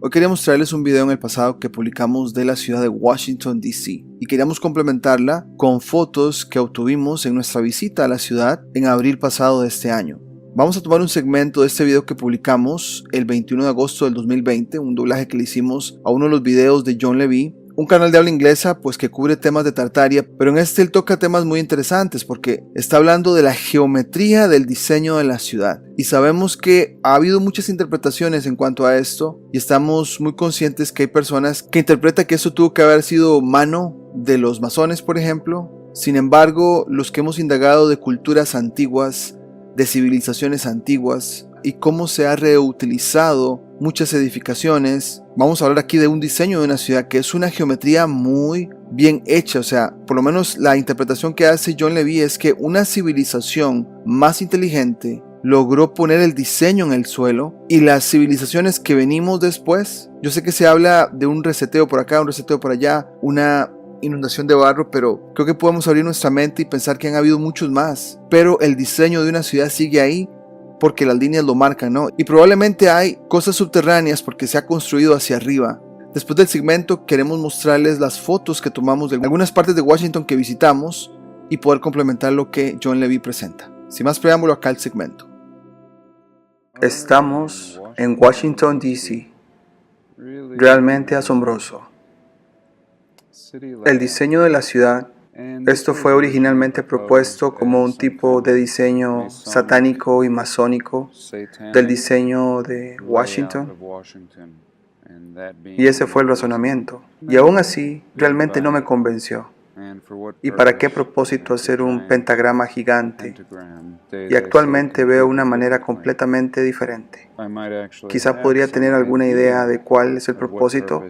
Hoy quería mostrarles un video en el pasado que publicamos de la ciudad de Washington, D.C. y queríamos complementarla con fotos que obtuvimos en nuestra visita a la ciudad en abril pasado de este año. Vamos a tomar un segmento de este video que publicamos el 21 de agosto del 2020, un doblaje que le hicimos a uno de los videos de John Levy, un canal de habla inglesa pues que cubre temas de Tartaria, pero en este él toca temas muy interesantes porque está hablando de la geometría del diseño de la ciudad. Y sabemos que ha habido muchas interpretaciones en cuanto a esto y estamos muy conscientes que hay personas que interpretan que eso tuvo que haber sido mano de los masones, por ejemplo. Sin embargo, los que hemos indagado de culturas antiguas, de civilizaciones antiguas y cómo se ha reutilizado muchas edificaciones, vamos a hablar aquí de un diseño de una ciudad que es una geometría muy bien hecha. O sea, por lo menos la interpretación que hace John Levy es que una civilización más inteligente logró poner el diseño en el suelo, y las civilizaciones que venimos después, yo sé que se habla de un reseteo por acá, un reseteo por allá, una inundación de barro, pero creo que podemos abrir nuestra mente y pensar que han habido muchos más, pero el diseño de una ciudad sigue ahí porque las líneas lo marcan, ¿no? Y probablemente hay cosas subterráneas porque se ha construido hacia arriba. Después del segmento queremos mostrarles las fotos que tomamos de algunas partes de Washington que visitamos y poder complementar lo que John Levy presenta. Sin más preámbulo, acá el segmento. Estamos en Washington, D.C. Realmente asombroso. El diseño de la ciudad, esto fue originalmente propuesto como un tipo de diseño satánico y masónico del diseño de Washington, y ese fue el razonamiento. Y aún así, realmente no me convenció. ¿Y para qué propósito hacer un pentagrama gigante? Y actualmente veo una manera completamente diferente. Quizá podría tener alguna idea de cuál es el propósito,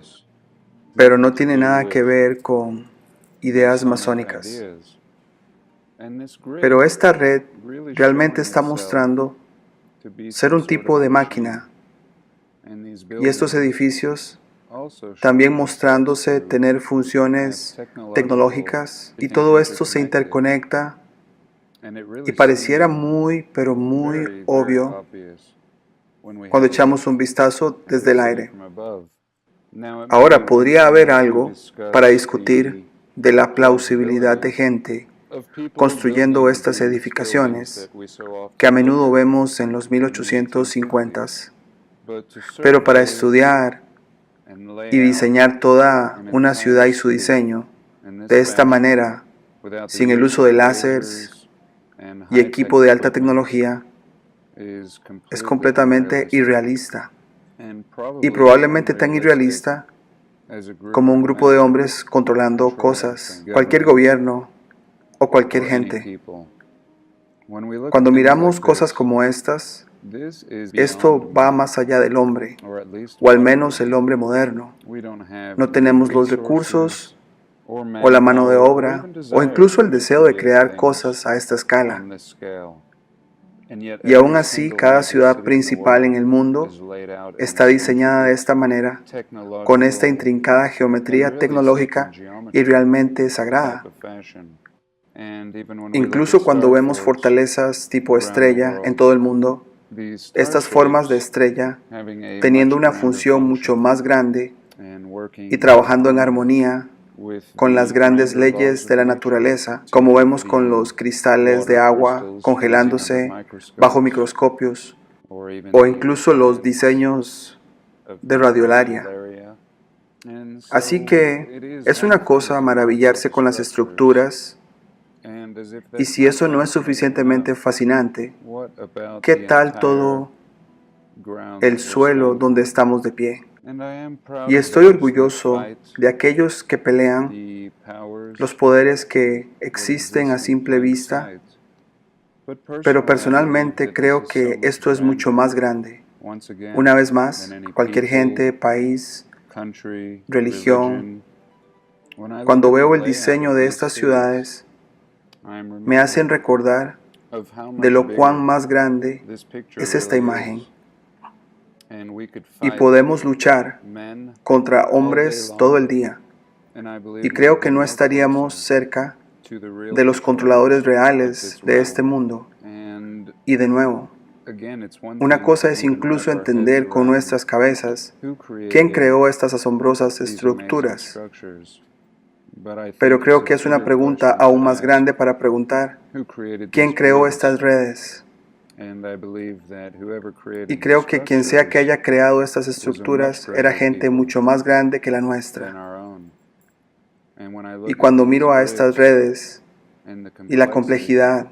pero no tiene nada que ver con ideas masónicas. Pero esta red realmente está mostrando ser un tipo de máquina, y estos edificios también mostrándose tener funciones tecnológicas, y todo esto se interconecta y pareciera muy, pero muy obvio cuando echamos un vistazo desde el aire. Ahora, podría haber algo para discutir de la plausibilidad de gente construyendo estas edificaciones que a menudo vemos en los 1850s, pero para estudiar y diseñar toda una ciudad y su diseño de esta manera, sin el uso de láseres y equipo de alta tecnología, es completamente irrealista. Y probablemente tan irrealista como un grupo de hombres controlando cosas, cualquier gobierno o cualquier gente. Cuando miramos cosas como estas, esto va más allá del hombre, o al menos el hombre moderno. No tenemos los recursos, o la mano de obra, o incluso el deseo de crear cosas a esta escala. Y aún así, cada ciudad principal en el mundo está diseñada de esta manera, con esta intrincada geometría tecnológica y realmente sagrada. Incluso cuando vemos fortalezas tipo estrella en todo el mundo, estas formas de estrella, teniendo una función mucho más grande y trabajando en armonía con las grandes leyes de la naturaleza, como vemos con los cristales de agua congelándose bajo microscopios, o incluso los diseños de radiolaria. Así que es una cosa maravillarse con las estructuras, y si eso no es suficientemente fascinante, ¿qué tal todo el suelo donde estamos de pie? Y estoy orgulloso de aquellos que pelean los poderes que existen a simple vista, pero personalmente creo que esto es mucho más grande. Una vez más, cualquier gente, país, religión, cuando veo el diseño de estas ciudades, me hacen recordar de lo cuán más grande es esta imagen. Y podemos luchar contra hombres todo el día. Y creo que no estaríamos cerca de los controladores reales de este mundo. Y de nuevo, Una cosa es incluso entender con nuestras cabezas quién creó estas asombrosas estructuras. Pero creo que es una pregunta aún más grande para preguntar, ¿quién creó estas redes? Y creo que quien sea que haya creado estas estructuras era gente mucho más grande que la nuestra. Y cuando miro a estas redes y la complejidad,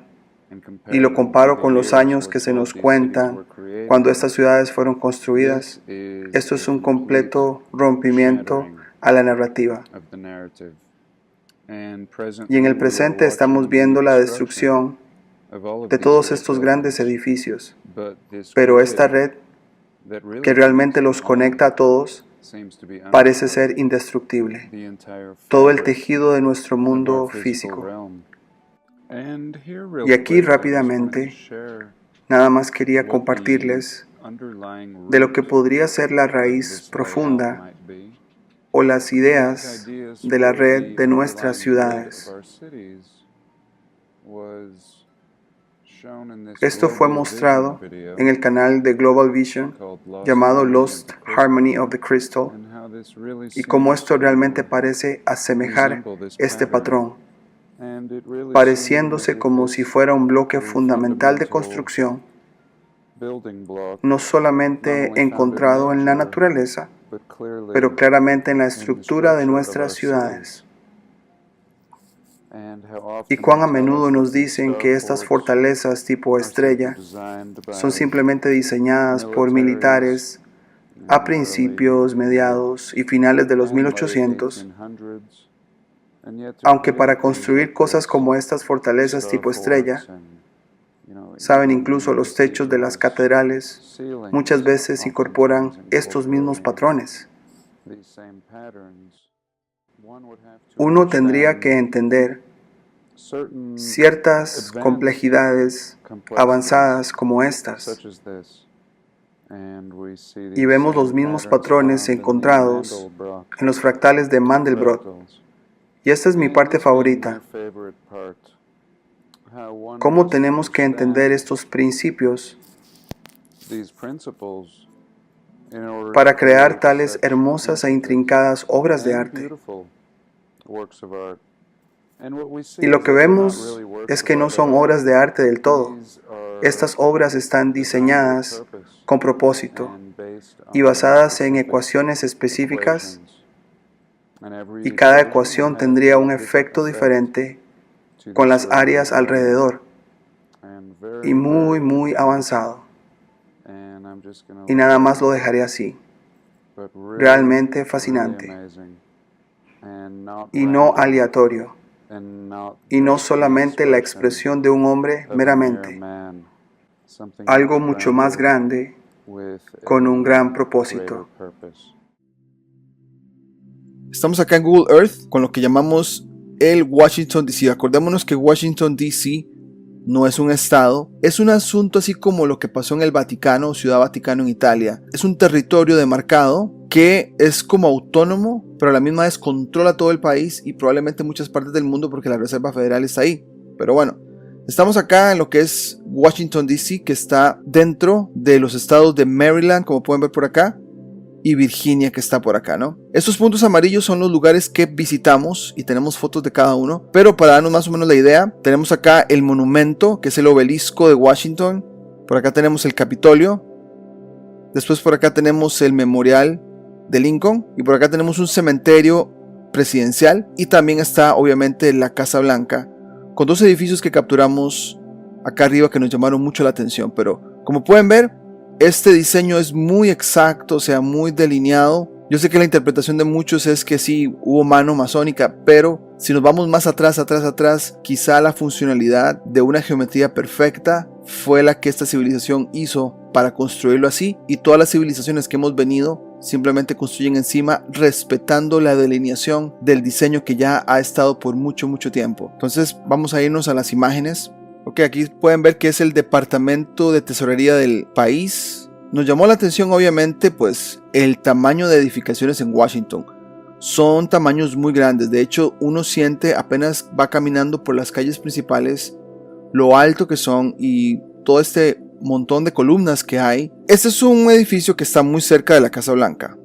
y lo comparo con los años que se nos cuentan cuando estas ciudades fueron construidas, esto es un completo rompimiento a la narrativa. Y en el presente estamos viendo la destrucción de todos estos grandes edificios, pero esta red que realmente los conecta a todos parece ser indestructible, todo el tejido de nuestro mundo físico. Y aquí rápidamente, nada más quería compartirles de lo que podría ser la raíz profunda o las ideas de la red de nuestras ciudades. Esto fue mostrado en el canal de Global Vision llamado Lost Harmony of the Crystal, y cómo esto realmente parece asemejar este patrón, pareciéndose como si fuera un bloque fundamental de construcción, no solamente encontrado en la naturaleza, pero claramente en la estructura de nuestras ciudades. Y cuán a menudo nos dicen que estas fortalezas tipo estrella son simplemente diseñadas por militares a principios, mediados y finales de los 1800, aunque para construir cosas como estas fortalezas tipo estrella, saben, incluso los techos de las catedrales muchas veces incorporan estos mismos patrones. Uno tendría que entender ciertas complejidades avanzadas como estas, y vemos los mismos patrones encontrados en los fractales de Mandelbrot. Y esta es mi parte favorita. ¿Cómo tenemos que entender estos principios para crear tales hermosas e intrincadas obras de arte? Y lo que vemos es que no son obras de arte del todo. Estas obras están diseñadas con propósito y basadas en ecuaciones específicas, y cada ecuación tendría un efecto diferente con las áreas alrededor, y muy avanzado. Y nada más lo dejaré así. Realmente fascinante, y no aleatorio, y no solamente la expresión de un hombre meramente, algo mucho más grande con un gran propósito. Estamos acá en Google Earth con lo que llamamos el Washington DC. Acordémonos que Washington DC no es un estado, es un asunto así como lo que pasó en el Vaticano o Ciudad Vaticano en Italia. Es un territorio demarcado que es como autónomo, pero a la misma vez controla todo el país y probablemente muchas partes del mundo porque la Reserva Federal está ahí. Pero bueno, estamos acá en lo que es Washington DC, que está dentro de los estados de Maryland, como pueden ver por acá, y Virginia, que está por acá, ¿no? Estos puntos amarillos son los lugares que visitamos y tenemos fotos de cada uno, pero para darnos más o menos la idea, tenemos acá el monumento, que es el obelisco de Washington. Por acá tenemos el Capitolio. Después por acá tenemos el memorial de Lincoln, y por acá tenemos un cementerio presidencial, y también está obviamente la Casa Blanca, con dos edificios que capturamos acá arriba que nos llamaron mucho la atención. Pero como pueden ver, este diseño es muy exacto, o sea, muy delineado. Yo sé que la interpretación de muchos es que sí hubo mano masónica, pero si nos vamos más atrás, quizá la funcionalidad de una geometría perfecta fue la que esta civilización hizo para construirlo así, y todas las civilizaciones que hemos venido simplemente construyen encima respetando la delineación del diseño que ya ha estado por mucho tiempo. Entonces vamos a irnos a las imágenes. Ok, aquí pueden ver que es el departamento de tesorería del país. Nos llamó la atención obviamente pues el tamaño de edificaciones en Washington. Son tamaños muy grandes. De hecho, uno siente apenas va caminando por las calles principales lo alto que son, y todo este montón de columnas que hay. Este es un edificio que está muy cerca de la Casa Blanca,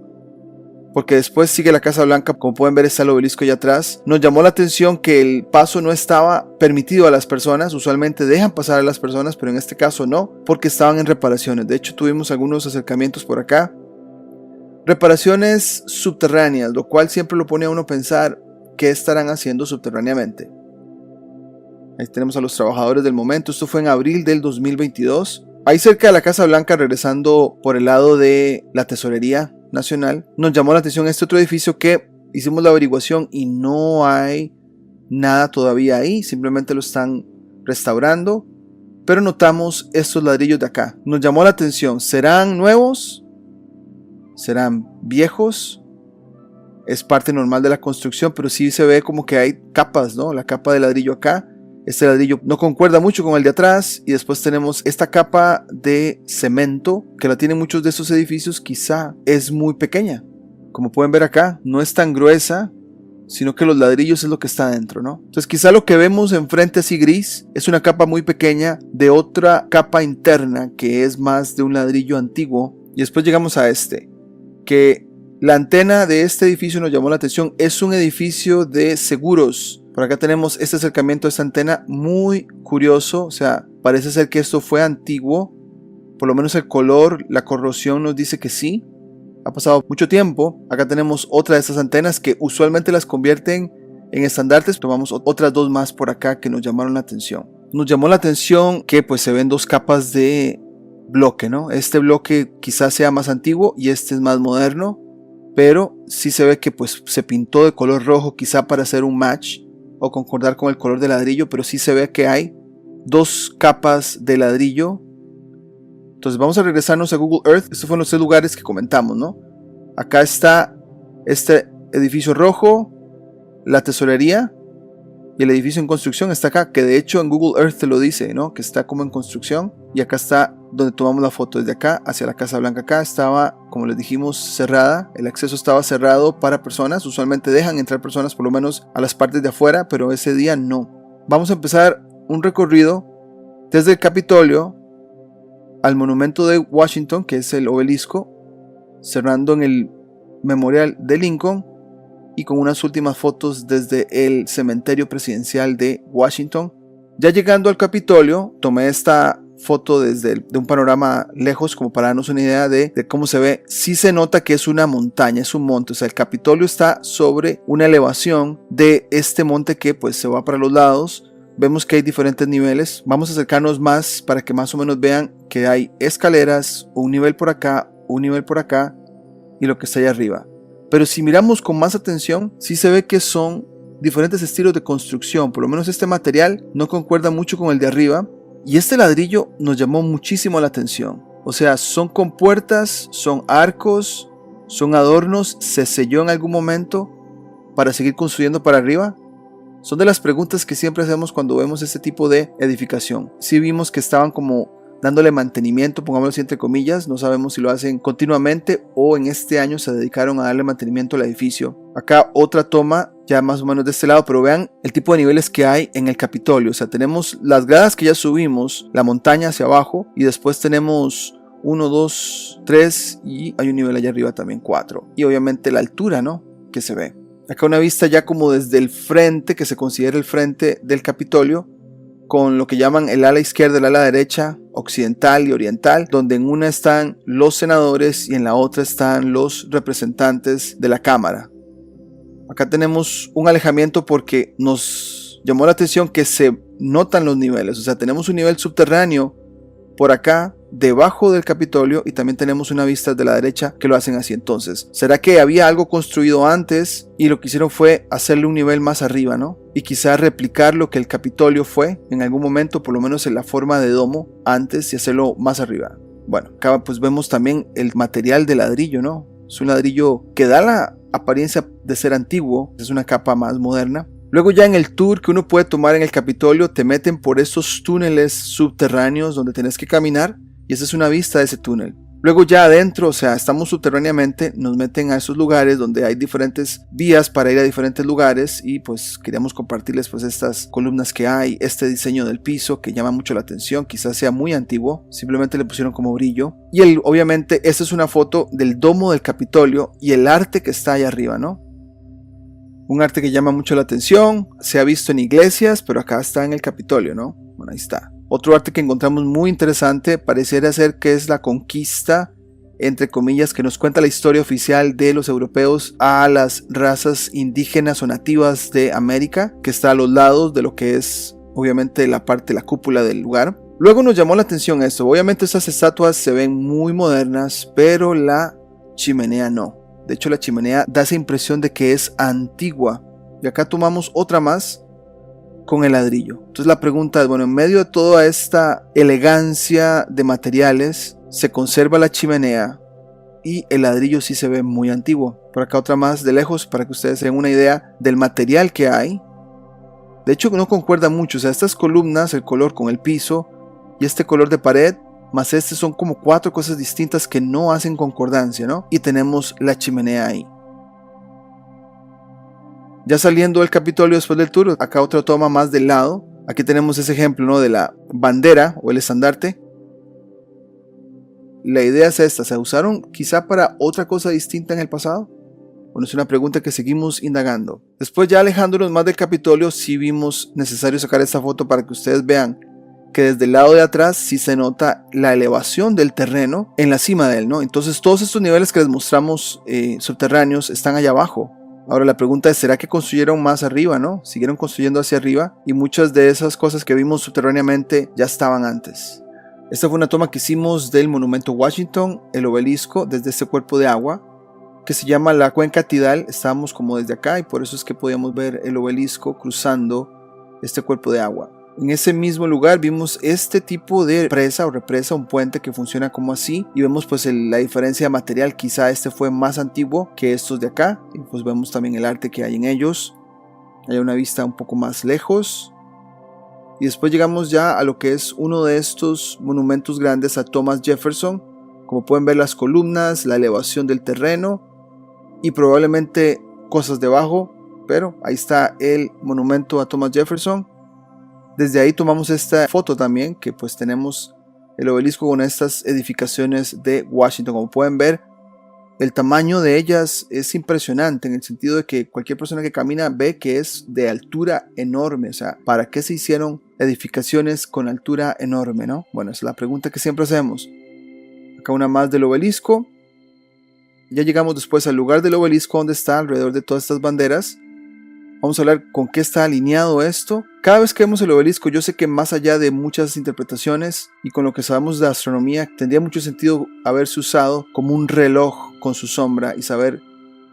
porque después sigue la Casa Blanca, como pueden ver está el obelisco allá atrás. Nos llamó la atención que el paso no estaba permitido a las personas, usualmente dejan pasar a las personas, pero en este caso no, porque estaban en reparaciones. De hecho tuvimos algunos acercamientos por acá, reparaciones subterráneas, lo cual siempre lo pone a uno a pensar qué estarán haciendo subterráneamente. Ahí tenemos a los trabajadores del momento. Esto fue en abril del 2022. Ahí cerca de la Casa Blanca, regresando por el lado de la Tesorería Nacional, nos llamó la atención este otro edificio que hicimos la averiguación y no hay nada todavía ahí, simplemente lo están restaurando, pero notamos estos ladrillos de acá. Nos llamó la atención, ¿serán nuevos? ¿Serán viejos? Es parte normal de la construcción, pero sí se ve como que hay capas, ¿no? La capa de ladrillo acá. Este ladrillo no concuerda mucho con el de atrás, y después tenemos esta capa de cemento que la tienen muchos de estos edificios. Quizá es muy pequeña, como pueden ver acá, no es tan gruesa, sino que los ladrillos es lo que está adentro, ¿no? Entonces quizá lo que vemos enfrente así gris es una capa muy pequeña de otra capa interna que es más de un ladrillo antiguo. Y después llegamos a este, que la antena de este edificio nos llamó la atención. Es un edificio de seguros. Por acá tenemos este acercamiento a esta antena muy curioso, o sea, parece ser que esto fue antiguo, por lo menos el color, la corrosión nos dice que sí, ha pasado mucho tiempo. Acá tenemos otra de estas antenas que usualmente las convierten en estandartes. Tomamos otras dos más por acá que nos llamaron la atención. Nos llamó la atención que pues se ven dos capas de bloque, ¿no? Este bloque quizás sea más antiguo y este es más moderno, pero sí se ve que pues se pintó de color rojo, quizá para hacer un match o concordar con el color del ladrillo, pero sí se ve que hay dos capas de ladrillo. Entonces vamos a regresarnos a Google Earth. Estos fueron los tres lugares que comentamos, ¿no? Acá está este edificio rojo, la tesorería, y el edificio en construcción está acá, que de hecho en Google Earth te lo dice, ¿no? Que está como en construcción. Y acá está donde tomamos la foto. Desde acá hacia la Casa Blanca. Acá estaba, como les dijimos, cerrada. El acceso estaba cerrado para personas. Usualmente dejan entrar personas por lo menos a las partes de afuera, pero ese día no. Vamos a empezar un recorrido desde el Capitolio al monumento de Washington, que es el obelisco, cerrando en el Memorial de Lincoln, y con unas últimas fotos desde el cementerio presidencial de Washington. Ya llegando al Capitolio, tomé esta foto de un panorama lejos, como para darnos una idea de cómo se ve. Sí se nota que es una montaña, es un monte, o sea, el Capitolio está sobre una elevación de este monte que pues se va para los lados. Vemos que hay diferentes niveles. Vamos a acercarnos más para que más o menos vean que hay escaleras, un nivel por acá, un nivel por acá y lo que está allá arriba. Pero si miramos con más atención, sí se ve que son diferentes estilos de construcción. Por lo menos este material no concuerda mucho con el de arriba. Y este ladrillo nos llamó muchísimo la atención. O sea, son compuertas, son arcos, son adornos. ¿Se selló en algún momento para seguir construyendo para arriba? Son de las preguntas que siempre hacemos cuando vemos este tipo de edificación. Sí vimos que estaban como dándole mantenimiento, pongámoslo así entre comillas. No sabemos si lo hacen continuamente o en este año se dedicaron a darle mantenimiento al edificio. Acá otra toma ya más o menos de este lado, pero vean el tipo de niveles que hay en el Capitolio. O sea, tenemos las gradas que ya subimos, la montaña hacia abajo, y después tenemos 1, 2, 3 y hay un nivel allá arriba también, 4. Y obviamente la altura, ¿no?, que se ve. Acá una vista ya como desde el frente, que se considera el frente del Capitolio, con lo que llaman el ala izquierda y el ala derecha, occidental y oriental, donde en una están los senadores y en la otra están los representantes de la Cámara. Acá tenemos un alejamiento porque nos llamó la atención que se notan los niveles. O sea, tenemos un nivel subterráneo por acá, debajo del Capitolio, y también tenemos una vista de la derecha que lo hacen así. Entonces, ¿será que había algo construido antes y lo que hicieron fue hacerle un nivel más arriba, ¿no? Y quizás replicar lo que el Capitolio fue en algún momento, por lo menos en la forma de domo antes, y hacerlo más arriba. Bueno, acá pues vemos también el material de ladrillo, ¿no? Es un ladrillo que da la apariencia de ser antiguo, es una capa más moderna. Luego ya en el tour que uno puede tomar en el Capitolio, te meten por estos túneles subterráneos donde tenés que caminar, y esa es una vista de ese túnel. Luego ya adentro, o sea, estamos subterráneamente, nos meten a esos lugares donde hay diferentes vías para ir a diferentes lugares y pues queríamos compartirles pues estas columnas que hay, este diseño del piso que llama mucho la atención, quizás sea muy antiguo, simplemente le pusieron como brillo. Y obviamente esta es una foto del domo del Capitolio y el arte que está allá arriba, ¿no? Un arte que llama mucho la atención, se ha visto en iglesias, pero acá está en el Capitolio, ¿no? Bueno, ahí está. Otro arte que encontramos muy interesante pareciera ser que es la conquista, entre comillas, que nos cuenta la historia oficial de los europeos a las razas indígenas o nativas de América, que está a los lados de lo que es obviamente la parte, la cúpula del lugar. Luego nos llamó la atención esto, obviamente estas estatuas se ven muy modernas, pero la chimenea no. De hecho la chimenea da esa impresión de que es antigua. Y acá tomamos otra más con el ladrillo. Entonces la pregunta es, bueno, en medio de toda esta elegancia de materiales, se conserva la chimenea y el ladrillo sí se ve muy antiguo. Por acá otra más de lejos para que ustedes tengan una idea del material que hay. De hecho no concuerda mucho, o sea, estas columnas, el color con el piso y este color de pared, más este son como 4 cosas distintas que no hacen concordancia, ¿no? Y tenemos la chimenea ahí. Ya saliendo del Capitolio después del tour, acá otra toma más del lado. Aquí tenemos ese ejemplo, ¿no? De la bandera o el estandarte. La idea es esta, ¿se usaron quizá para otra cosa distinta en el pasado? Bueno, es una pregunta que seguimos indagando. Después ya alejándonos más del Capitolio, sí vimos necesario sacar esta foto para que ustedes vean que desde el lado de atrás sí se nota la elevación del terreno en la cima de él, ¿no? Entonces todos estos niveles que les mostramos subterráneos están allá abajo. Ahora la pregunta es, ¿será que construyeron más arriba, no? Siguieron construyendo hacia arriba y muchas de esas cosas que vimos subterráneamente ya estaban antes. Esta fue una toma que hicimos del monumento Washington, el obelisco, desde este cuerpo de agua que se llama la cuenca tidal. Estábamos como desde acá y por eso es que podíamos ver el obelisco cruzando este cuerpo de agua. En ese mismo lugar vimos este tipo de presa o represa, un puente que funciona como así, y vemos pues la diferencia de material. Quizá este fue más antiguo que estos de acá, y pues vemos también el arte que hay en ellos. Hay una vista un poco más lejos y después llegamos ya a lo que es uno de estos monumentos grandes a Thomas Jefferson. Como pueden ver, las columnas, la elevación del terreno y probablemente cosas debajo, pero ahí está el monumento a Thomas Jefferson. Desde ahí tomamos esta foto también, que pues tenemos el obelisco con estas edificaciones de Washington. Como pueden ver, el tamaño de ellas es impresionante, en el sentido de que cualquier persona que camina ve que es de altura enorme. O sea, ¿para qué se hicieron edificaciones con altura enorme, no? Bueno, esa es la pregunta que siempre hacemos. Acá una más del obelisco. Ya llegamos después al lugar del obelisco donde está alrededor de todas estas banderas. Vamos a hablar con qué está alineado esto. Cada vez que vemos el obelisco, yo sé que más allá de muchas interpretaciones y con lo que sabemos de astronomía, tendría mucho sentido haberse usado como un reloj con su sombra y saber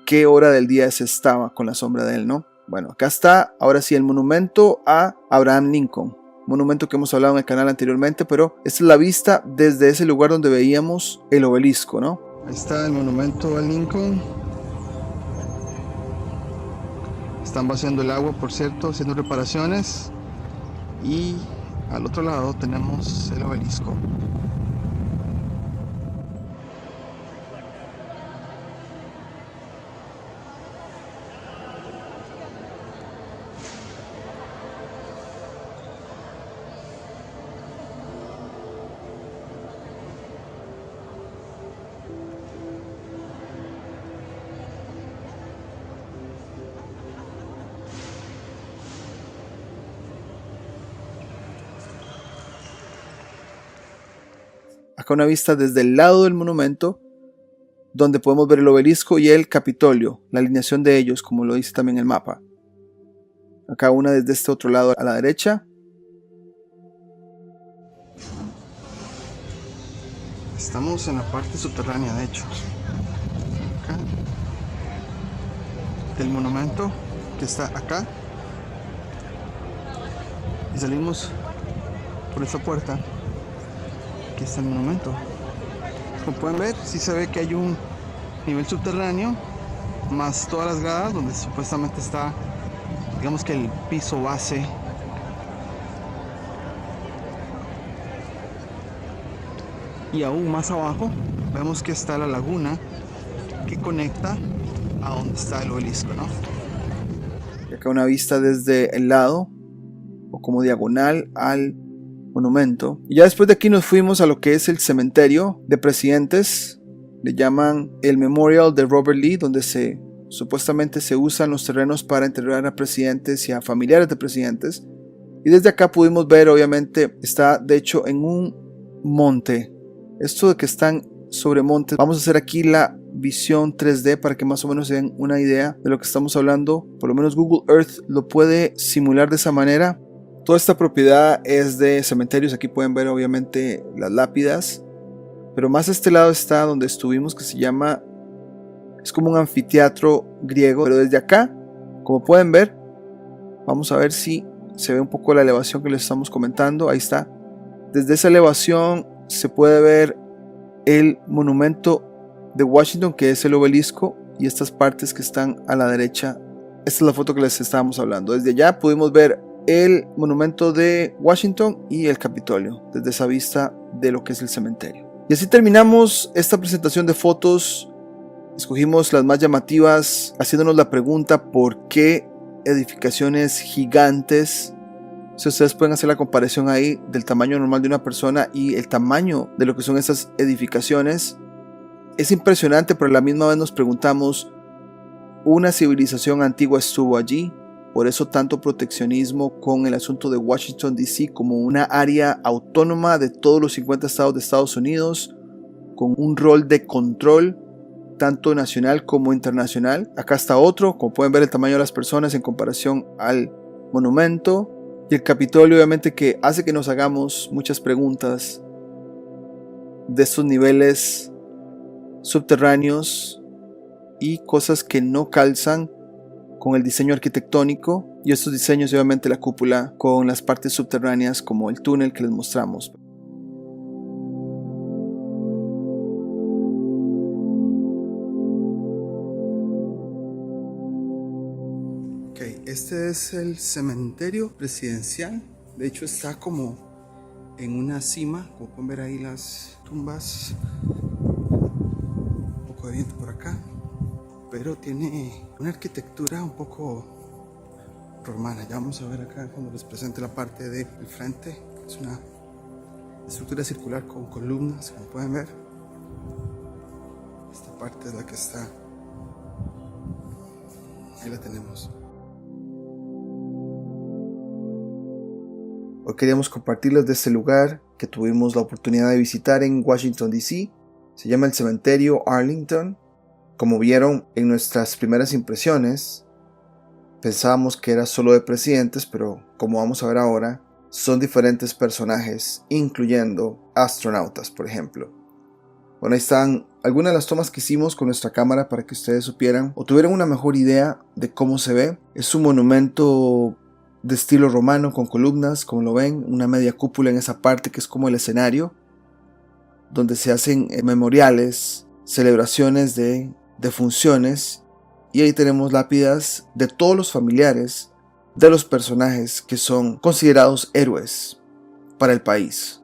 qué hora del día se estaba con la sombra de él, ¿no? Bueno, acá está ahora sí el monumento a Abraham Lincoln. Monumento que hemos hablado en el canal anteriormente, pero esta es la vista desde ese lugar donde veíamos el obelisco, ¿no? Ahí está el monumento a Lincoln. Están vaciando el agua, por cierto, haciendo reparaciones. Y al otro lado tenemos el obelisco. Acá una vista desde el lado del monumento, donde podemos ver el obelisco y el Capitolio, la alineación de ellos, como lo dice también el mapa. Acá una desde este otro lado a la derecha. Estamos en la parte subterránea, de hecho. Acá. Del monumento que está acá. Y salimos por esta puerta. Aquí está el monumento. Como pueden ver, sí se ve que hay un nivel subterráneo, más todas las gradas donde supuestamente está, digamos que el piso base. Y aún más abajo vemos que está la laguna que conecta a donde está el obelisco, ¿no? Y acá una vista desde el lado o como diagonal al monumento. Y ya después de aquí nos fuimos a lo que es el cementerio de presidentes. Le llaman el Memorial de Robert Lee, donde supuestamente se usan los terrenos para enterrar a presidentes y a familiares de presidentes. Y desde acá pudimos ver, obviamente, está de hecho en un monte. Esto de que están sobre montes, vamos a hacer aquí la visión 3D para que más o menos se den una idea de lo que estamos hablando. Por lo menos Google Earth lo puede simular de esa manera. Toda esta propiedad es de cementerios. Aquí pueden ver obviamente las lápidas. Pero más a este lado está donde estuvimos, que se llama, es como un anfiteatro griego. Pero desde acá, como pueden ver, vamos a ver si se ve un poco la elevación que les estamos comentando. Ahí está. Desde esa elevación se puede ver el monumento de Washington, que es el obelisco, y estas partes que están a la derecha. Esta es la foto que les estábamos hablando. Desde allá pudimos ver el monumento de Washington y el Capitolio, desde esa vista de lo que es el cementerio. Y así terminamos esta presentación de fotos. Escogimos las más llamativas, haciéndonos la pregunta: ¿por qué edificaciones gigantes? Si ustedes pueden hacer la comparación ahí del tamaño normal de una persona y el tamaño de lo que son estas edificaciones, es impresionante, pero a la misma vez nos preguntamos: ¿una civilización antigua estuvo allí? Por eso tanto proteccionismo con el asunto de Washington DC como una área autónoma de todos los 50 estados de Estados Unidos, con un rol de control tanto nacional como internacional. Acá está otro, como pueden ver el tamaño de las personas en comparación al monumento. Y el Capitolio obviamente que hace que nos hagamos muchas preguntas de estos niveles subterráneos y cosas que no calzan con el diseño arquitectónico, y estos diseños obviamente la cúpula con las partes subterráneas como el túnel que les mostramos. Ok, este es el cementerio presidencial. De hecho está como en una cima, como pueden ver ahí las tumbas. Un poco de viento por acá, pero tiene una arquitectura un poco romana. Ya vamos a ver acá cuando les presente la parte del frente. Es una estructura circular con columnas, como pueden ver. Esta parte es la que está. Ahí la tenemos. Hoy queríamos compartirles de este lugar que tuvimos la oportunidad de visitar en Washington DC. Se llama el cementerio Arlington. Como vieron en nuestras primeras impresiones, pensábamos que era solo de presidentes, pero como vamos a ver ahora, son diferentes personajes, incluyendo astronautas, por ejemplo. Bueno, ahí están algunas de las tomas que hicimos con nuestra cámara para que ustedes supieran o tuvieran una mejor idea de cómo se ve. Es un monumento de estilo romano con columnas, como lo ven, una media cúpula en esa parte que es como el escenario, donde se hacen memoriales, celebraciones de funciones, y ahí tenemos lápidas de todos los familiares de los personajes que son considerados héroes para el país.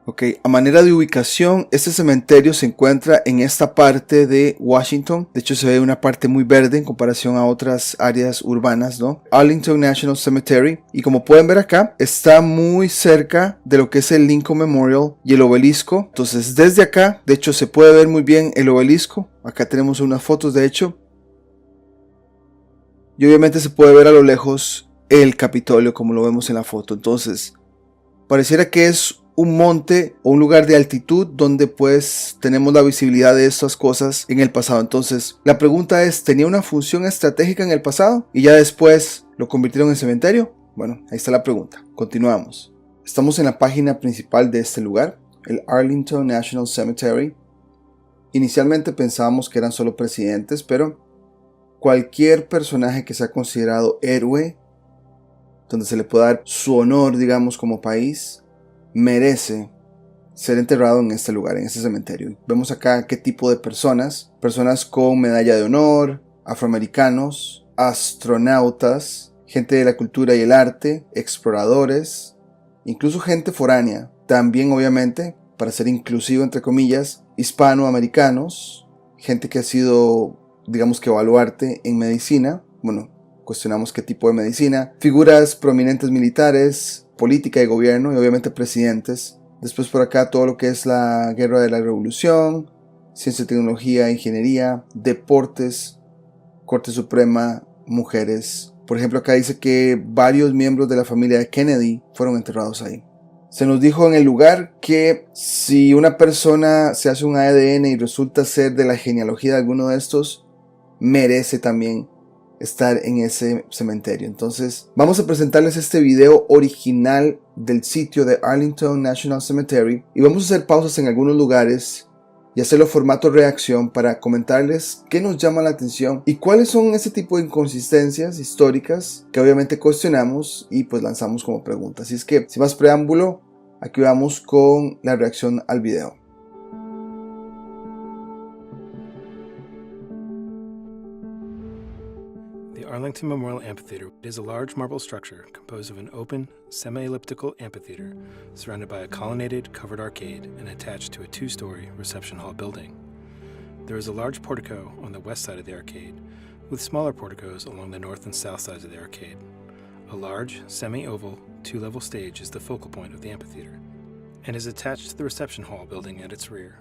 Ok, a manera de ubicación, este cementerio se encuentra en esta parte de Washington. De hecho se ve una parte muy verde en comparación a otras áreas urbanas, ¿no? Arlington National Cemetery. Y como pueden ver acá, está muy cerca de lo que es el Lincoln Memorial y el obelisco. Entonces desde acá, de hecho se puede ver muy bien el obelisco. Acá tenemos unas fotos de hecho. Y obviamente se puede ver a lo lejos el Capitolio como lo vemos en la foto. Entonces pareciera que es un monte o un lugar de altitud donde pues tenemos la visibilidad de estas cosas en el pasado. Entonces la pregunta es, ¿tenía una función estratégica en el pasado y ya después lo convirtieron en cementerio? Bueno, ahí está la pregunta. Continuamos. Estamos en la página principal de este lugar, el Arlington National Cemetery. Inicialmente pensábamos que eran solo presidentes, pero cualquier personaje que sea considerado héroe, donde se le pueda dar su honor, digamos, como país, merece ser enterrado en este lugar, en este cementerio. Vemos acá qué tipo de personas con medalla de honor, afroamericanos, astronautas, gente de la cultura y el arte, exploradores, incluso gente foránea, también obviamente para ser inclusivo, entre comillas, hispanoamericanos, gente que ha sido, digamos que baluarte en medicina, bueno, cuestionamos qué tipo de medicina, figuras prominentes militares, política y gobierno y obviamente presidentes. Después por acá todo lo que es la guerra de la revolución, ciencia, tecnología, ingeniería, deportes, Corte Suprema, mujeres. Por ejemplo, acá dice que varios miembros de la familia de Kennedy fueron enterrados ahí. Se nos dijo en el lugar que si una persona se hace un ADN y resulta ser de la genealogía de alguno de estos, merece también estar en ese cementerio. Entonces, vamos a presentarles este video original del sitio de Arlington National Cemetery y vamos a hacer pausas en algunos lugares y hacerlo formato reacción para comentarles qué nos llama la atención y cuáles son ese tipo de inconsistencias históricas que obviamente cuestionamos y pues lanzamos como pregunta. Así es que, sin más preámbulo, aquí vamos con la reacción al video. The Arlington Memorial Amphitheater is a large marble structure composed of an open, semi-elliptical amphitheater surrounded by a colonnaded, covered arcade and attached to a two-story reception hall building. There is a large portico on the west side of the arcade, with smaller porticos along the north and south sides of the arcade. A large, semi-oval, two-level stage is the focal point of the amphitheater and is attached to the reception hall building at its rear.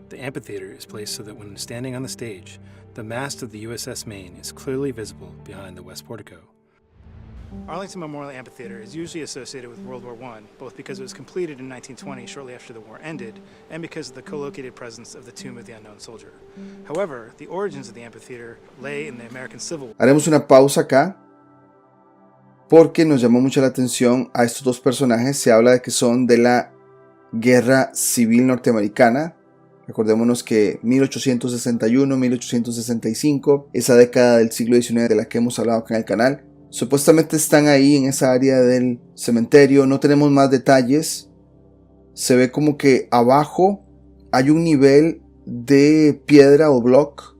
The amphitheater is placed so that when standing on the stage, the mast of the USS Maine is clearly visible behind the west portico. Arlington Memorial Amphitheater is usually associated with World War I, both because it was completed in 1920, shortly after the war ended, and because of the co-located presence of the Tomb of the Unknown Soldier. However, the origins of the amphitheater lay in the American Civil War. Haremos una pausa acá porque nos llamó mucho la atención a estos dos personajes. Se habla de que son de la Guerra Civil Norteamericana. Recordémonos que 1861, 1865, esa década del siglo XIX de la que hemos hablado acá en el canal, supuestamente están ahí en esa área del cementerio. No tenemos más detalles. Se ve como que abajo hay un nivel de piedra o block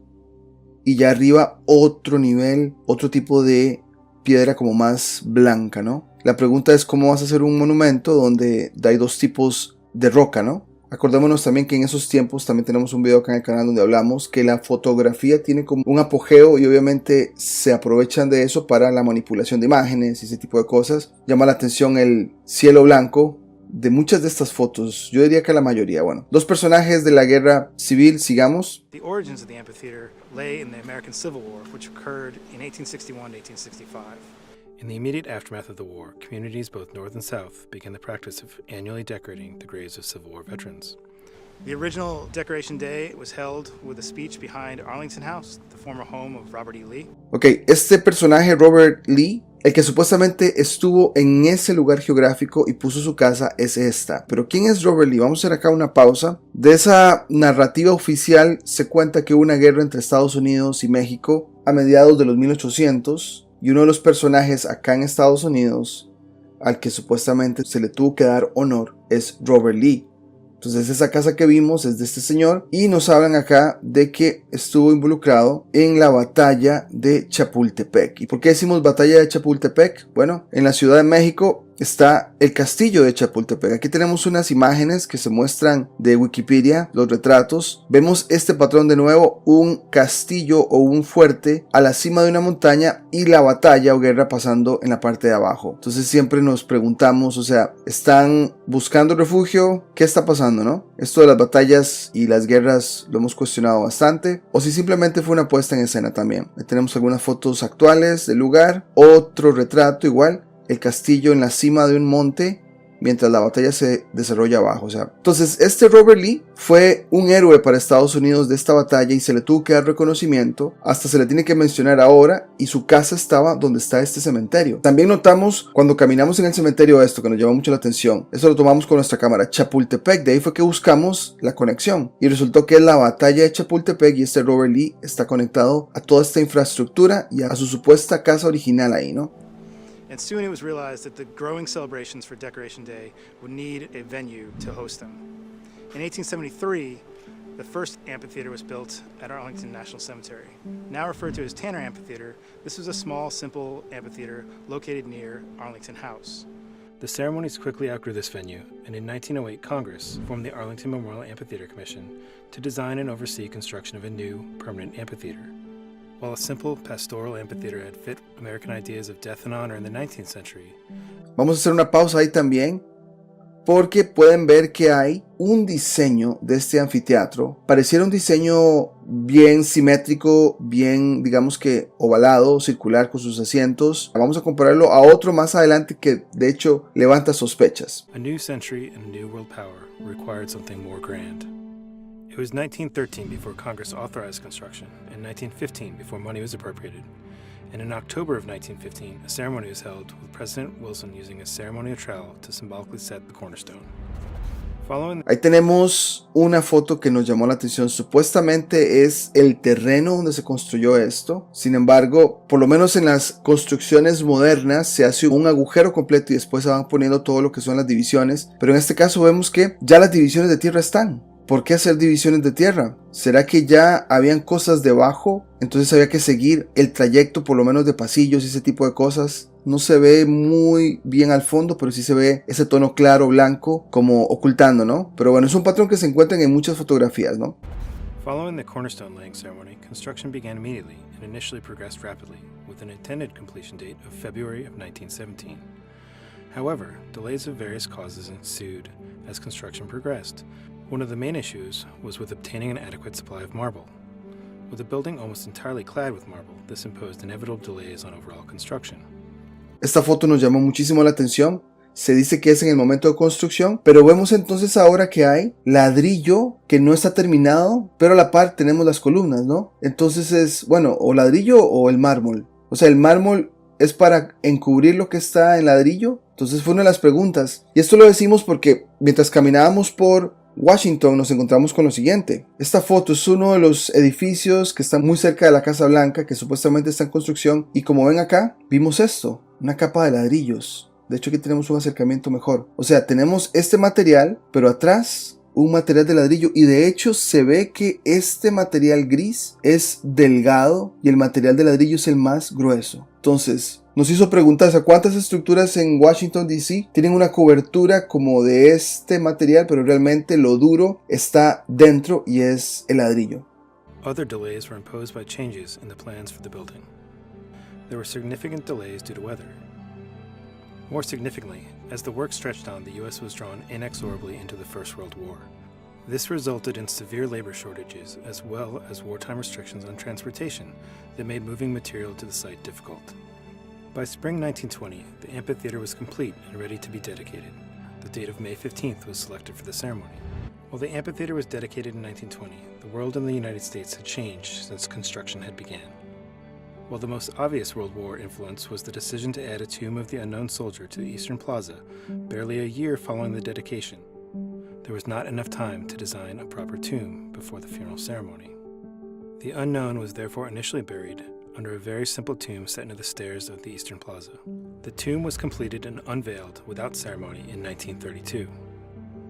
y ya arriba otro nivel, otro tipo de piedra como más blanca, ¿no? La pregunta es cómo vas a hacer un monumento donde hay dos tipos de roca, ¿no? Acordémonos también que en esos tiempos también tenemos un video acá en el canal donde hablamos que la fotografía tiene como un apogeo y obviamente se aprovechan de eso para la manipulación de imágenes y ese tipo de cosas. Llama la atención el cielo blanco de muchas de estas fotos, yo diría que la mayoría. Bueno, dos personajes de la guerra civil, sigamos. The origins of the amphitheater lay in the American Civil War, which occurred in 1861 to 1865. In the immediate aftermath of the war, communities both north and south began the practice of annually decorating the graves of Civil War veterans. The original Decoration Day was held with a speech behind Arlington House, the former home of Robert E. Lee. Ok, este personaje Robert Lee, el que supuestamente estuvo en ese lugar geográfico y puso su casa, es esta. Pero ¿quién es Robert Lee? Vamos a hacer acá una pausa. De esa narrativa oficial se cuenta que hubo una guerra entre Estados Unidos y México a mediados de los 1800. Y uno de los personajes acá en Estados Unidos al que supuestamente se le tuvo que dar honor es Robert Lee. Entonces esa casa que vimos es de este señor y nos hablan acá de que estuvo involucrado en la batalla de Chapultepec. ¿Y por qué decimos batalla de Chapultepec? Bueno, en la Ciudad de México está el castillo de Chapultepec. Aquí tenemos unas imágenes que se muestran de Wikipedia, los retratos. Vemos este patrón de nuevo, un castillo o un fuerte a la cima de una montaña y la batalla o guerra pasando en la parte de abajo. Entonces siempre nos preguntamos, o sea, ¿están buscando refugio? ¿Qué está pasando, no? Esto de las batallas y las guerras lo hemos cuestionado bastante. O si simplemente fue una puesta en escena también. Ahí tenemos algunas fotos actuales del lugar. Otro retrato igual. El castillo en la cima de un monte mientras la batalla se desarrolla abajo. O sea, entonces este Robert Lee fue un héroe para Estados Unidos de esta batalla y se le tuvo que dar reconocimiento, hasta se le tiene que mencionar ahora, y su casa estaba donde está este cementerio. También notamos cuando caminamos en el cementerio esto que nos llama mucho la atención. Esto lo tomamos con nuestra cámara, Chapultepec. De ahí fue que buscamos la conexión y resultó que es la batalla de Chapultepec y este Robert Lee está conectado a toda esta infraestructura y a su supuesta casa original ahí, ¿no? And soon it was realized that the growing celebrations for Decoration Day would need a venue to host them. In 1873, the first amphitheater was built at Arlington National Cemetery. Now referred to as Tanner Amphitheater, this was a small, simple amphitheater located near Arlington House. The ceremonies quickly outgrew this venue, and in 1908 Congress formed the Arlington Memorial Amphitheater Commission to design and oversee construction of a new, permanent amphitheater. While a simple pastoral amphitheater had fit American ideas of death and honor in the 19th century, Vamos a hacer una pausa ahí también, porque pueden ver que hay un diseño de este anfiteatro. Pareciera un diseño bien simétrico, bien, digamos que ovalado, circular con sus asientos. Vamos a compararlo a otro más adelante que de hecho levanta sospechas. a new century and a new world power required something more grand. It was 1913 before Congress authorized construction, and 1915 before money was appropriated. And in October of 1915, a ceremony was held with President Wilson using a ceremonial trowel to symbolically set the cornerstone. Following Ahí tenemos una foto que nos llamó la atención. Supuestamente es el terreno donde se construyó esto. Sin embargo, por lo menos en las construcciones modernas se hace un agujero completo y después se van poniendo todo lo que son las divisiones. Pero en este caso vemos que ya las divisiones de tierra están. ¿Por qué hacer divisiones de tierra? ¿Será que ya habían cosas debajo? Entonces había que seguir el trayecto por lo menos de pasillos y ese tipo de cosas. No se ve muy bien al fondo, pero sí se ve ese tono claro, blanco, como ocultando, ¿no? Pero bueno, es un patrón que se encuentra en muchas fotografías, ¿no? Following the cornerstone laying ceremony, construction began immediately and initially progressed rapidly, with an intended completion date of February of 1917. However, delays of various causes ensued as construction progressed. One of the main issues was with obtaining an adequate supply of marble. With the building almost entirely clad with marble, this imposed inevitable delays on overall construction. Esta foto nos llamó muchísimo la atención. Se dice que es en el momento de construcción, pero vemos entonces ahora que hay ladrillo que no está terminado, pero a la par tenemos las columnas, ¿no? Entonces es, bueno, o ladrillo o el mármol. O sea, el mármol es para encubrir lo que está en ladrillo. Entonces fue una de las preguntas. Y esto lo decimos porque mientras caminábamos por Washington nos encontramos con lo siguiente. Esta foto es uno de los edificios que está muy cerca de la Casa Blanca, que supuestamente está en construcción, y como ven acá, vimos esto, una capa de ladrillos. De hecho aquí tenemos un acercamiento mejor. O sea, tenemos este material, pero atrás un material de ladrillo, y de hecho se ve que este material gris es delgado y el material de ladrillo es el más grueso. Entonces nos hizo preguntarse cuántas estructuras en Washington DC tienen una cobertura como de este material, pero realmente lo duro está dentro y es el ladrillo. Other delays were imposed by changes in the plans for the building. There were significant delays due to weather. More significantly, as the work stretched on, the U.S. was drawn inexorably into the First World War. This resulted in severe labor shortages as well as wartime restrictions on transportation that made moving material to the site difficult. By spring 1920, the amphitheater was complete and ready to be dedicated. The date of May 15th was selected for the ceremony. While the amphitheater was dedicated in 1920, the world and the United States had changed since construction had begun. While the most obvious World War influence was the decision to add a tomb of the unknown soldier to the Eastern Plaza, barely a year following the dedication, there was not enough time to design a proper tomb before the funeral ceremony. The unknown was therefore initially buried under a very simple tomb set into the stairs of the Eastern Plaza. The tomb was completed and unveiled without ceremony in 1932.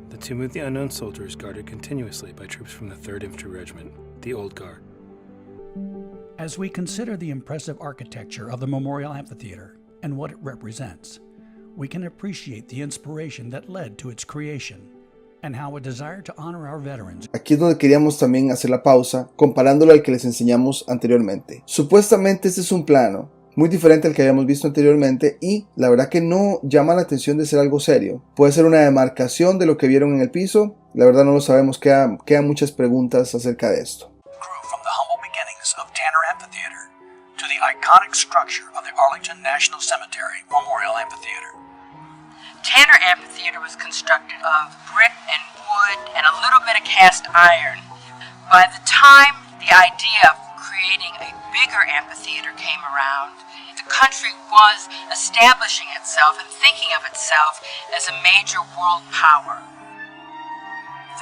The tomb of the unknown soldier is guarded continuously by troops from the 3rd Infantry Regiment, the Old Guard. As we consider the impressive architecture of the Memorial Amphitheater and what it represents, we can appreciate the inspiration that led to its creation and how a desire to honor our veterans. Aquí es donde queríamos también hacer la pausa, comparándolo al que les enseñamos anteriormente. Supuestamente este es un plano muy diferente al que habíamos visto anteriormente y la verdad que no llama la atención de ser algo serio. Puede ser una demarcación de lo que vieron en el piso, la verdad no lo sabemos, quedan muchas preguntas acerca de esto. From the humble beginnings of Tanner Amphitheater to the iconic structure of the Arlington National Cemetery Memorial Amphitheater. Tanner Amphitheater was constructed of brick and wood and a little bit of cast iron. By the time the idea of creating a bigger amphitheater came around, the country was establishing itself and thinking of itself as a major world power.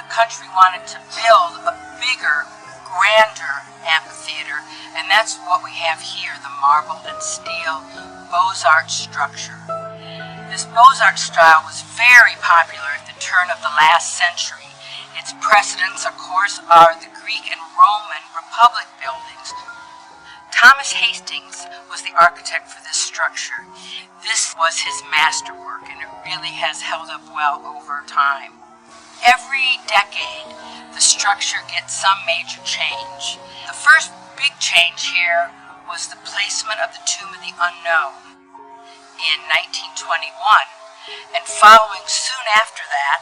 The country wanted to build a bigger, grander amphitheater, and that's what we have here, the marble and steel Beaux-Arts structure. This Beaux-Arts style was very popular at the turn of the last century. Its precedents, of course, are the Greek and Roman Republic buildings. Thomas Hastings was the architect for this structure. This was his masterwork, and it really has held up well over time. Every decade, the structure gets some major change. The first big change here was the placement of the Tomb of the Unknown in 1921, and following soon after that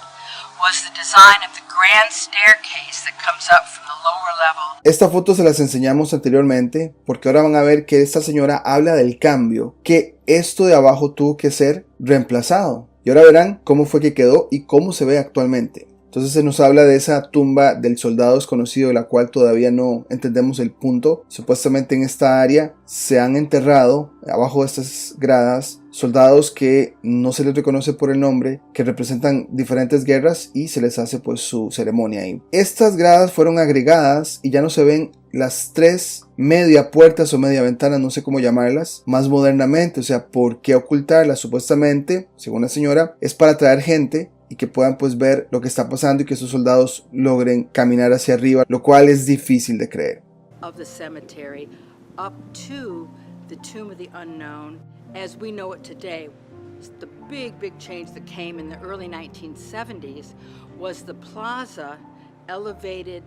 was the design of the grand staircase that comes up from the lower level. Esta foto se las enseñamos anteriormente porque ahora van a ver que esta señora habla del cambio, que esto de abajo tuvo que ser reemplazado. Y ahora verán cómo fue que quedó y cómo se ve actualmente. Entonces se nos habla de esa tumba del soldado desconocido, de la cual todavía no entendemos el punto. Supuestamente en esta área se han enterrado, abajo de estas gradas, soldados que no se les reconoce por el nombre, que representan diferentes guerras y se les hace pues su ceremonia ahí. Estas gradas fueron agregadas y ya no se ven las tres media puertas o media ventanas, no sé cómo llamarlas, más modernamente. O sea, ¿por qué ocultarlas? Supuestamente, según la señora, es para atraer gente y que puedan pues ver lo que está pasando y que esos soldados logren caminar hacia arriba, lo cual es difícil de creer. Of the cemetery up to the Tomb of the Unknown as we know it today. The big change that came in the early 1970s was the plaza elevated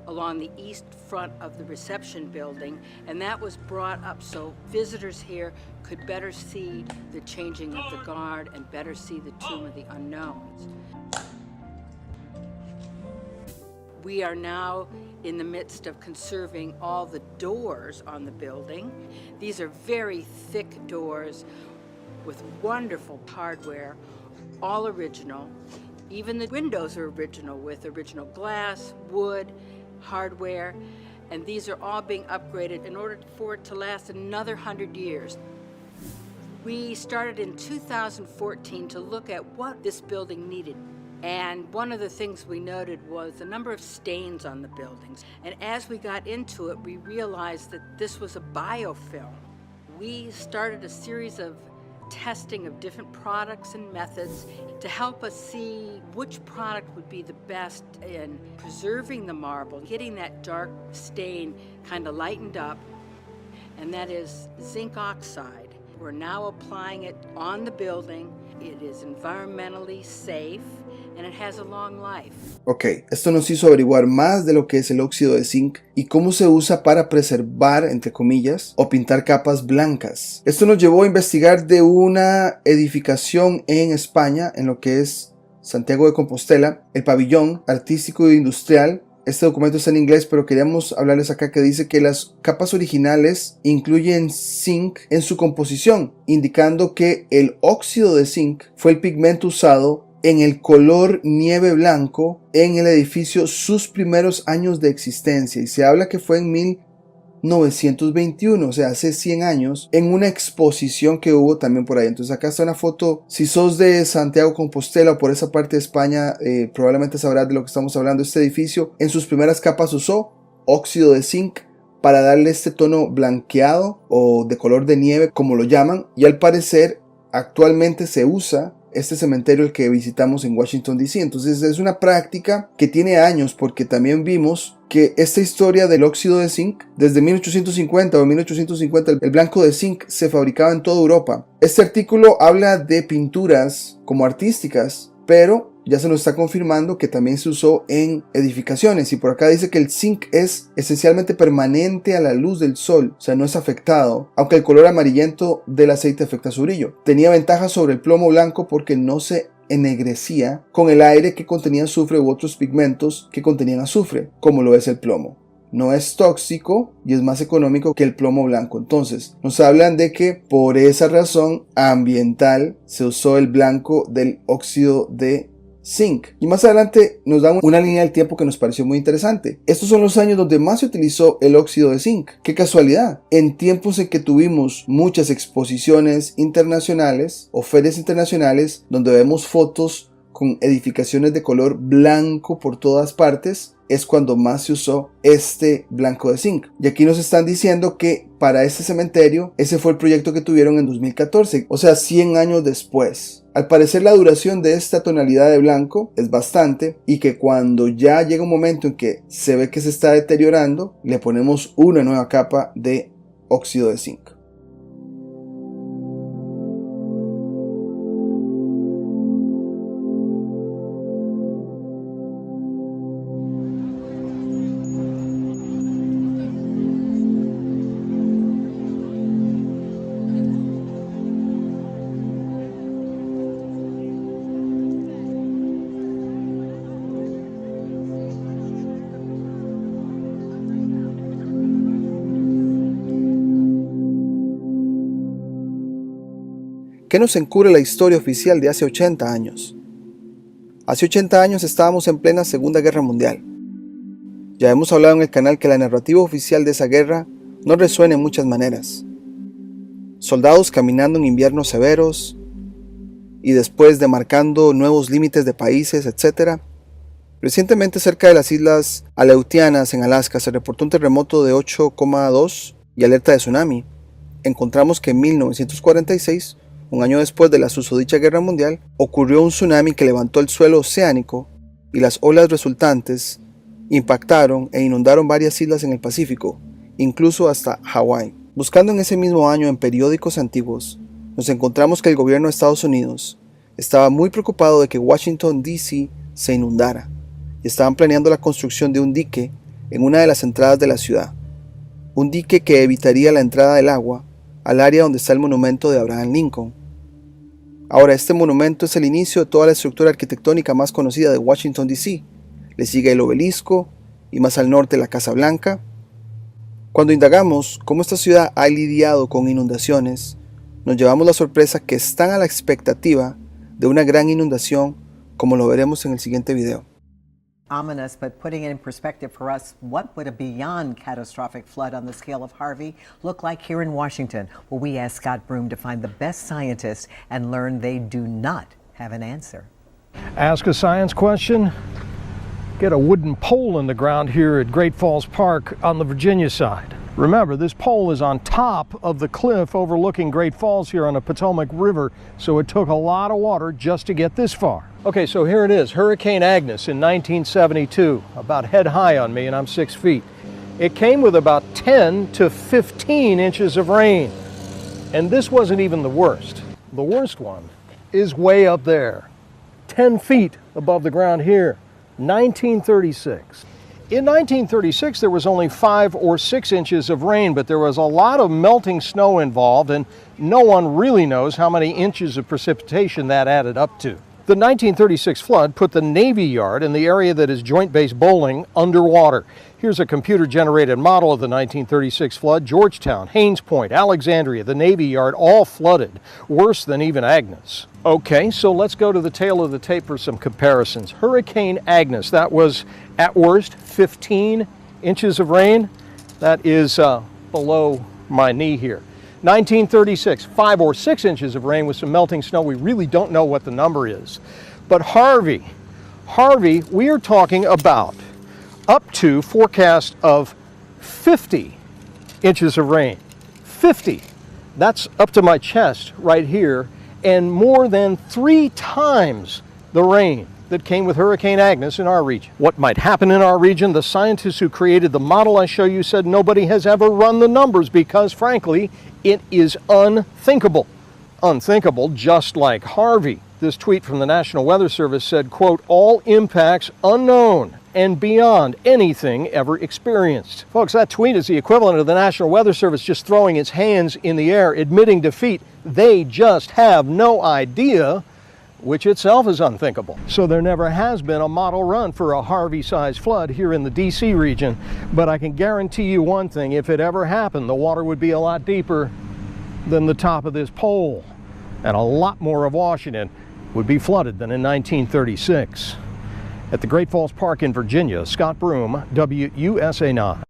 along the east front of the reception building, and that was brought up so visitors here could better see the changing of the guard and better see the Tomb of the Unknowns. We are now in the midst of conserving all the doors on the building. These are very thick doors with wonderful hardware, all original. Even the windows are original with original glass, wood, hardware, and these are all being upgraded in order for it to last another 100 years. We started in 2014 to look at what this building needed. And one of the things we noted was the number of stains on the buildings. And as we got into it, we realized that this was a biofilm. We started a series of testing of different products and methods to help us see which product would be the best in preserving the marble, getting that dark stain kind of lightened up, and that is zinc oxide. We're now applying it on the building. It is environmentally safe and it has a long life. Ok, esto nos hizo averiguar más de lo que es el óxido de zinc y cómo se usa para preservar, entre comillas, o pintar capas blancas. Esto nos llevó a investigar de una edificación en España, en lo que es Santiago de Compostela, el pabellón artístico e industrial. Este documento está en inglés, pero queríamos hablarles acá que dice que las capas originales incluyen zinc en su composición, indicando que el óxido de zinc fue el pigmento usado en el color nieve blanco en el edificio sus primeros años de existencia, y se habla que fue en 1921, o sea, hace 100 años, en una exposición que hubo también por ahí. Entonces acá está una foto. Si sos de Santiago Compostela o por esa parte de España, probablemente sabrás de lo que estamos hablando. Este edificio en sus primeras capas usó óxido de zinc para darle este tono blanqueado o de color de nieve, como lo llaman, y al parecer actualmente se usa este cementerio el que visitamos en Washington DC. Entonces es una práctica que tiene años, porque también vimos que esta historia del óxido de zinc, desde 1850 o 1850 el blanco de zinc se fabricaba en toda Europa. Este artículo habla de pinturas como artísticas, pero ya se nos está confirmando que también se usó en edificaciones, y por acá dice que el zinc es esencialmente permanente a la luz del sol, o sea, no es afectado, aunque el color amarillento del aceite afecta su brillo. Tenía ventajas sobre el plomo blanco porque no se ennegrecía con el aire que contenía azufre u otros pigmentos que contenían azufre, como lo es el plomo. No es tóxico y es más económico que el plomo blanco. Entonces nos hablan de que por esa razón ambiental se usó el blanco del óxido de zinc. Y más adelante nos dan una línea del tiempo que nos pareció muy interesante. Estos son los años donde más se utilizó el óxido de zinc. ¡Qué casualidad! En tiempos en que tuvimos muchas exposiciones internacionales o ferias internacionales donde vemos fotos con edificaciones de color blanco por todas partes, es cuando más se usó este blanco de zinc. Y aquí nos están diciendo que para este cementerio ese fue el proyecto que tuvieron en 2014, o sea, 100 años después. Al parecer la duración de esta tonalidad de blanco es bastante, y que cuando ya llega un momento en que se ve que se está deteriorando, le ponemos una nueva capa de óxido de zinc. ¿Qué nos encubre la historia oficial de hace 80 años? Hace 80 años estábamos en plena Segunda Guerra Mundial. Ya hemos hablado en el canal que la narrativa oficial de esa guerra no resuena en muchas maneras. Soldados caminando en inviernos severos y después demarcando nuevos límites de países, etc. Recientemente cerca de las islas Aleutianas en Alaska se reportó un terremoto de 8,2 y alerta de tsunami. Encontramos que en 1946, un año después de la susodicha guerra mundial, ocurrió un tsunami que levantó el suelo oceánico y las olas resultantes impactaron e inundaron varias islas en el Pacífico, incluso hasta Hawái. Buscando en ese mismo año en periódicos antiguos, nos encontramos que el gobierno de Estados Unidos estaba muy preocupado de que Washington, D.C. se inundara y estaban planeando la construcción de un dique en una de las entradas de la ciudad, un dique que evitaría la entrada del agua al área donde está el monumento de Abraham Lincoln. Ahora, este monumento es el inicio de toda la estructura arquitectónica más conocida de Washington, D.C. Le sigue el obelisco y más al norte la Casa Blanca. Cuando indagamos cómo esta ciudad ha lidiado con inundaciones, nos llevamos la sorpresa que están a la expectativa de una gran inundación, como lo veremos en el siguiente video. Ominous, but putting it in perspective for us, what would a beyond catastrophic flood on the scale of Harvey look like here in Washington? Well, we asked Scott Broom to find the best scientists and learn they do not have an answer. Ask a science question, get a wooden pole in the ground here at Great Falls Park on the Virginia side. Remember, this pole is on top of the cliff overlooking Great Falls here on the Potomac River, so it took a lot of water just to get this far. Okay, so here it is, Hurricane Agnes in 1972, about head high on me, and I'm 6 feet. It came with about 10 to 15 inches of rain, and this wasn't even the worst. The worst one is way up there, 10 feet above the ground here, 1936. In 1936, there was only 5 or 6 inches of rain, but there was a lot of melting snow involved, and no one really knows how many inches of precipitation that added up to. The 1936 flood put the Navy Yard in the area that is Joint Base Bowling underwater. Here's a computer-generated model of the 1936 flood. Georgetown, Haines Point, Alexandria, the Navy Yard, all flooded, worse than even Agnes. Okay, so let's go to the tail of the tape for some comparisons. Hurricane Agnes, that was at worst 15 inches of rain. That is below my knee here. 1936, 5 or 6 inches of rain with some melting snow. We really don't know what the number is. But Harvey, we are talking about up to forecast of 50 inches of rain. 50. That's up to my chest right here, and more than 3 times the rain that came with Hurricane Agnes in our region. What might happen in our region? The scientists who created the model I show you said nobody has ever run the numbers because, frankly, it is unthinkable. Unthinkable, just like Harvey. This tweet from the National Weather Service said, quote, all impacts unknown and beyond anything ever experienced. Folks, that tweet is the equivalent of the National Weather Service just throwing its hands in the air, admitting defeat. They just have no idea, which itself is unthinkable. So there never has been a model run for a Harvey-sized flood here in the D.C. region, but I can guarantee you one thing, if it ever happened, the water would be a lot deeper than the top of this pole, and a lot more of Washington would be flooded than in 1936. At the Great Falls Park in Virginia, Scott Broom, WUSA 9.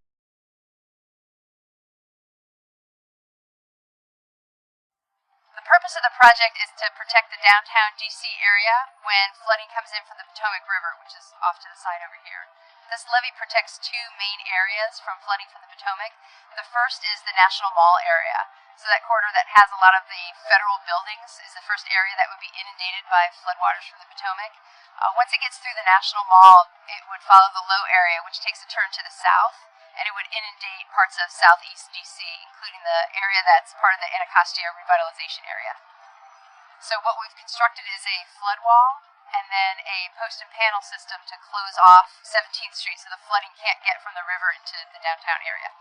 The purpose of the project is to protect the downtown D.C. area when flooding comes in from the Potomac River, which is off to the side over here. This levee protects 2 main areas from flooding from the Potomac. The first is the National Mall area. So that corridor that has a lot of the federal buildings is the first area that would be inundated by floodwaters from the Potomac. Once it gets through the National Mall, it would follow the low area, which takes a turn to the south, and it would inundate parts of southeast D.C., including the area that's part of the Anacostia revitalization area. So what we've constructed is a flood wall and then a post and panel system to close off 17th Street so the flooding can't get from the river into the downtown area.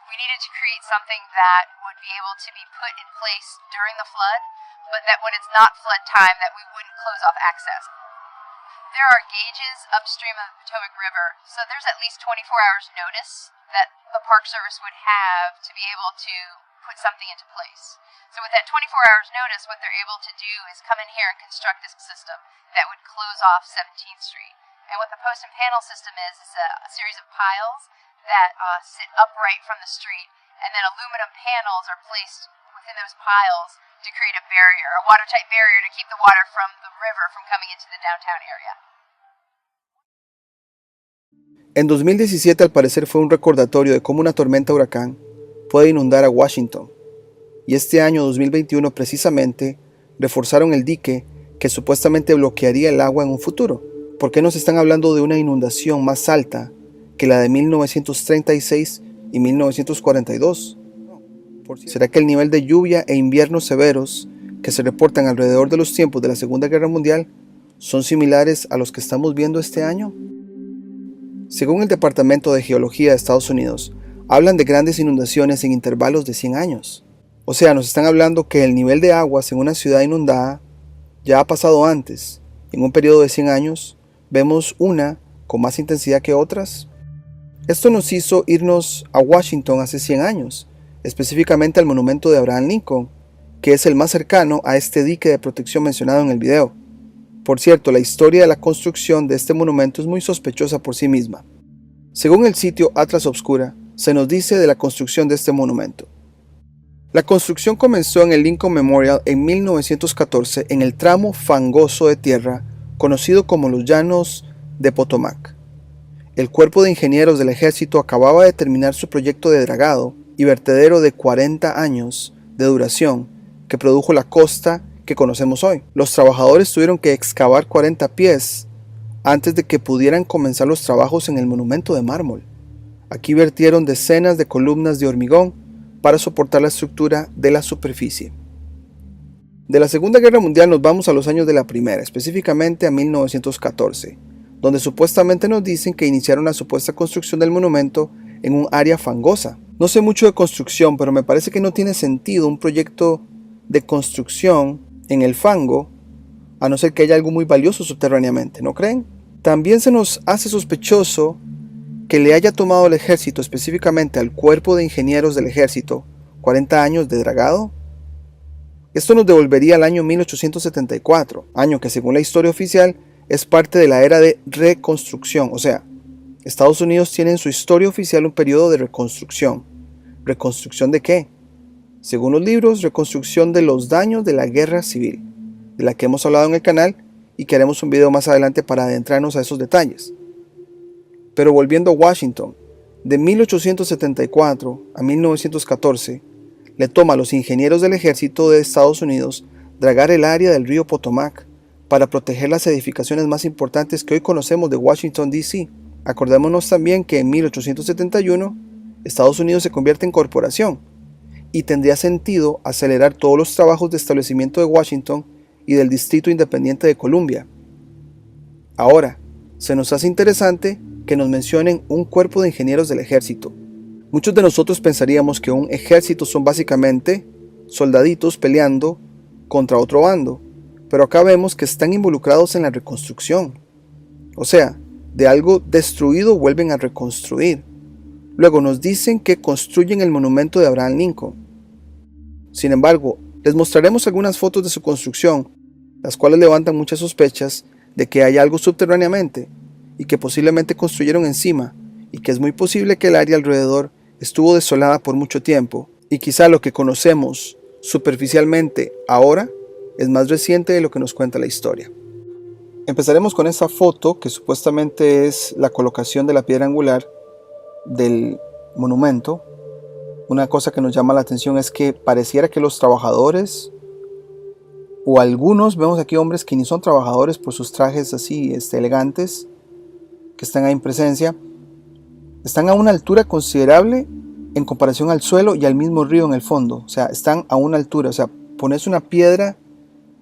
We needed to create something that would be able to be put in place during the flood, but that when it's not flood time, that we wouldn't close off access. There are gauges upstream of the Potomac River, so there's at least 24 hours notice that the Park Service would have to be able to put something into place. So with that 24 hours notice, what they're able to do is come in here and construct this system that would close off 17th Street. And what the post and panel system is a series of piles that sit upright from the street, and then aluminum panels are placed within those piles to create a barrier, a watertight barrier to keep the water from the river from coming into the downtown area. En 2017 al parecer fue un recordatorio de cómo una tormenta huracán puede inundar a Washington. Y este año 2021 precisamente reforzaron el dique que supuestamente bloquearía el agua en un futuro. ¿Por qué nos están hablando de una inundación más alta que la de 1936 y 1942? ¿Será que el nivel de lluvia e inviernos severos que se reportan alrededor de los tiempos de la Segunda Guerra Mundial son similares a los que estamos viendo este año? Según el Departamento de Geología de Estados Unidos, hablan de grandes inundaciones en intervalos de 100 años. O sea, nos están hablando que el nivel de aguas en una ciudad inundada ya ha pasado antes. En un periodo de 100 años, vemos una con más intensidad que otras. Esto nos hizo irnos a Washington hace 100 años, específicamente al monumento de Abraham Lincoln, que es el más cercano a este dique de protección mencionado en el video. Por cierto, la historia de la construcción de este monumento es muy sospechosa por sí misma. Según el sitio Atlas Obscura, se nos dice de la construcción de este monumento. La construcción comenzó en el Lincoln Memorial en 1914 en el tramo fangoso de tierra conocido como los Llanos de Potomac. El cuerpo de ingenieros del ejército acababa de terminar su proyecto de dragado y vertedero de 40 años de duración que produjo la costa que conocemos hoy. Los trabajadores tuvieron que excavar 40 pies antes de que pudieran comenzar los trabajos en el monumento de mármol. Aquí vertieron decenas de columnas de hormigón para soportar la estructura de la superficie. De la Segunda Guerra Mundial nos vamos a los años de la Primera, específicamente a 1914, donde supuestamente nos dicen que iniciaron la supuesta construcción del monumento en un área fangosa. No sé mucho de construcción, pero me parece que no tiene sentido un proyecto de construcción en el fango, a no ser que haya algo muy valioso subterráneamente, ¿no creen? También se nos hace sospechoso que le haya tomado el ejército, específicamente al cuerpo de ingenieros del ejército, 40 años de dragado. Esto nos devolvería al año 1874, año que según la historia oficial es parte de la era de reconstrucción, o sea, Estados Unidos tiene en su historia oficial un periodo de reconstrucción. ¿Reconstrucción de qué? Según los libros, reconstrucción de los daños de la guerra civil, de la que hemos hablado en el canal y que haremos un video más adelante para adentrarnos a esos detalles. Pero volviendo a Washington, de 1874 a 1914, le toma a los ingenieros del ejército de Estados Unidos dragar el área del río Potomac para proteger las edificaciones más importantes que hoy conocemos de Washington, D.C. Acordémonos también que en 1871 Estados Unidos se convierte en corporación y tendría sentido acelerar todos los trabajos de establecimiento de Washington y del Distrito Independiente de Columbia. Ahora, se nos hace interesante que nos mencionen un cuerpo de ingenieros del ejército. Muchos de nosotros pensaríamos que un ejército son básicamente soldaditos peleando contra otro bando, pero acá vemos que están involucrados en la reconstrucción. O sea, de algo destruido vuelven a reconstruir. Luego nos dicen que construyen el monumento de Abraham Lincoln. Sin embargo, les mostraremos algunas fotos de su construcción, las cuales levantan muchas sospechas de que hay algo subterráneamente y que posiblemente construyeron encima, y que es muy posible que el área alrededor estuvo desolada por mucho tiempo, y quizá lo que conocemos superficialmente ahora es más reciente de lo que nos cuenta la historia. Empezaremos con esta foto que supuestamente es la colocación de la piedra angular del monumento. Una cosa que nos llama la atención es que pareciera que los trabajadores, o algunos, vemos aquí hombres que ni son trabajadores por sus trajes así elegantes, que están ahí en presencia, están a una altura considerable en comparación al suelo y al mismo río en el fondo. O sea, están a una altura, o sea, pones una piedra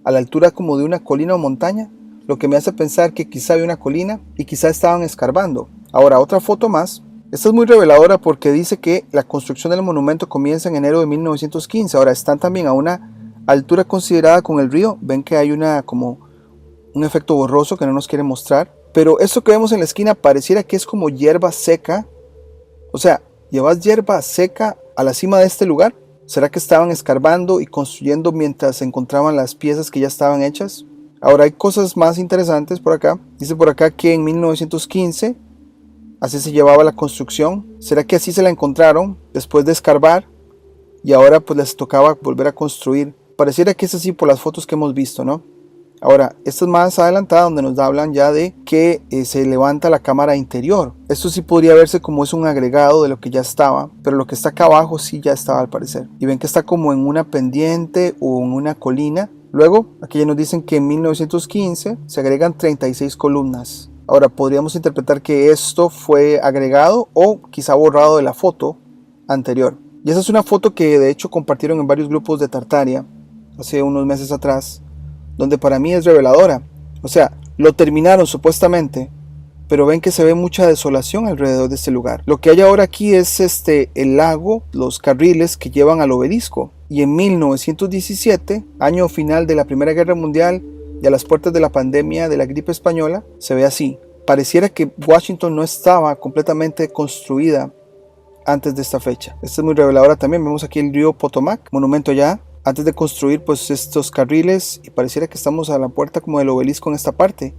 a la altura como de una colina o montaña, lo que me hace pensar que quizá había una colina y quizá estaban escarbando. Ahora, otra foto más. Esta es muy reveladora porque dice que la construcción del monumento comienza en enero de 1915. Ahora, están también a una altura considerada con el río. Ven que hay como un efecto borroso que no nos quiere mostrar. Pero esto que vemos en la esquina pareciera que es como hierba seca. O sea, ¿llevas hierba seca a la cima de este lugar? ¿Será que estaban escarbando y construyendo mientras se encontraban las piezas que ya estaban hechas? Ahora hay cosas más interesantes por acá. Dice por acá que en 1915 así se llevaba la construcción. ¿Será que así se la encontraron después de escarbar? Y ahora pues les tocaba volver a construir. Pareciera que es así por las fotos que hemos visto, ¿no? Ahora, esta es más adelantada donde nos hablan ya de que se levanta la cámara interior. Esto sí podría verse como es un agregado de lo que ya estaba, pero lo que está acá abajo sí ya estaba al parecer. Y ven que está como en una pendiente o en una colina. Luego, aquí ya nos dicen que en 1915 se agregan 36 columnas. Ahora, podríamos interpretar que esto fue agregado o quizá borrado de la foto anterior. Y esa es una foto que de hecho compartieron en varios grupos de Tartaria hace unos meses atrás, donde para mí es reveladora. O sea, lo terminaron supuestamente, pero ven que se ve mucha desolación alrededor de este lugar. Lo que hay ahora aquí es el lago, los carriles que llevan al obelisco. Y en 1917, año final de la Primera Guerra Mundial y a las puertas de la pandemia de la gripe española, se ve así. Pareciera que Washington no estaba completamente construida antes de esta fecha. Esta es muy reveladora también. Vemos aquí el río Potomac, monumento allá. Antes de construir pues estos carriles, y pareciera que estamos a la puerta como del obelisco en esta parte.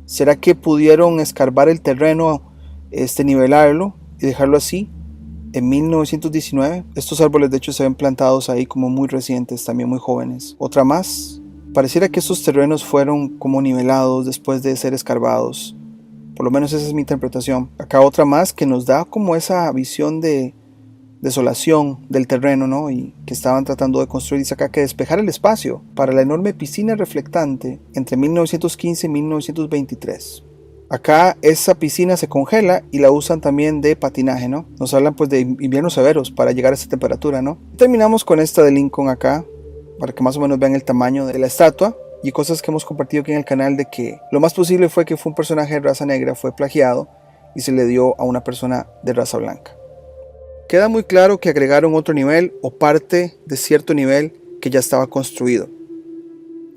¿Será que pudieron escarbar el terreno, nivelarlo y dejarlo así? En 1919, estos árboles de hecho se ven plantados ahí como muy recientes, también muy jóvenes. Otra más, pareciera que estos terrenos fueron como nivelados después de ser escarbados. Por lo menos esa es mi interpretación. Acá otra más que nos da como esa visión de desolación del terreno, ¿no? Y que estaban tratando de construir. Dice acá que despejar el espacio para la enorme piscina reflectante entre 1915 y 1923. Acá esa piscina se congela y la usan también de patinaje, ¿no? Nos hablan pues de inviernos severos para llegar a esa temperatura, ¿no? Terminamos con esta de Lincoln acá, para que más o menos vean el tamaño de la estatua y cosas que hemos compartido aquí en el canal de que lo más posible fue que fue un personaje de raza negra, fue plagiado y se le dio a una persona de raza blanca. Queda muy claro que agregaron otro nivel o parte de cierto nivel que ya estaba construido.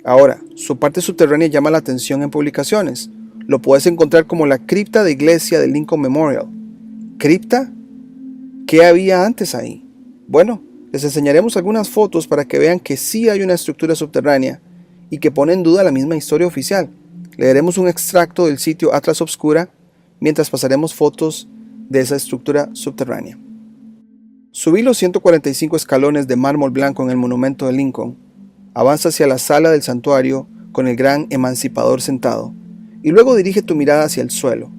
Ahora, su parte subterránea llama la atención en publicaciones. Lo puedes encontrar como la cripta de iglesia del Lincoln Memorial. ¿Cripta? ¿Qué había antes ahí? Bueno, les enseñaremos algunas fotos para que vean que sí hay una estructura subterránea y que pone en duda la misma historia oficial. Leeremos un extracto del sitio Atlas Obscura mientras pasaremos fotos de esa estructura subterránea. Subí los 145 escalones de mármol blanco en el monumento de Lincoln. Avanza hacia la sala del santuario con el gran emancipador sentado, y luego dirige tu mirada hacia el suelo.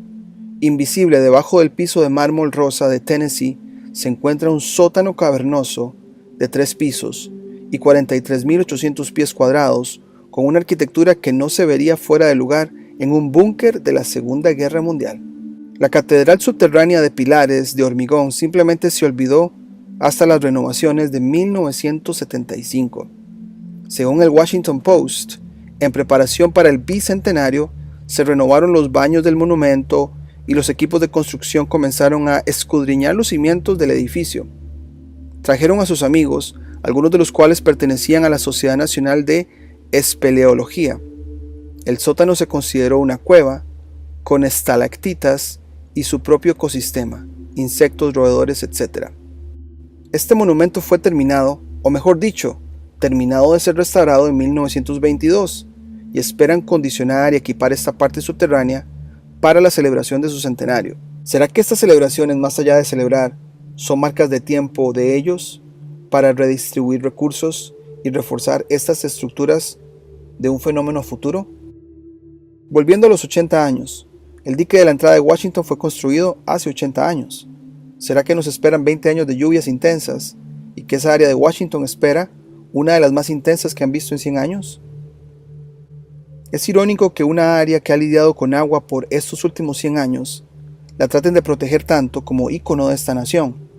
Invisible debajo del piso de mármol rosa de Tennessee se encuentra un sótano cavernoso de 3 pisos y 43.800 pies cuadrados, con una arquitectura que no se vería fuera de lugar en un búnker de la Segunda Guerra Mundial. La catedral subterránea de pilares de hormigón simplemente se olvidó hasta las renovaciones de 1975. Según el Washington Post, en preparación para el bicentenario, se renovaron los baños del monumento y los equipos de construcción comenzaron a escudriñar los cimientos del edificio. Trajeron a sus amigos, algunos de los cuales pertenecían a la Sociedad Nacional de Espeleología. El sótano se consideró una cueva con estalactitas y su propio ecosistema, insectos, roedores, etc. Este monumento fue terminado, o mejor dicho, terminado de ser restaurado en 1922, y esperan condicionar y equipar esta parte subterránea para la celebración de su centenario. ¿Será que estas celebraciones, más allá de celebrar, son marcas de tiempo de ellos para redistribuir recursos y reforzar estas estructuras de un fenómeno futuro? Volviendo a los 80 años, el dique de la entrada de Washington fue construido hace 80 años. ¿Será que nos esperan 20 años de lluvias intensas y que esa área de Washington espera una de las más intensas que han visto en 100 años? Es irónico que una área que ha lidiado con agua por estos últimos 100 años la traten de proteger tanto como ícono de esta nación.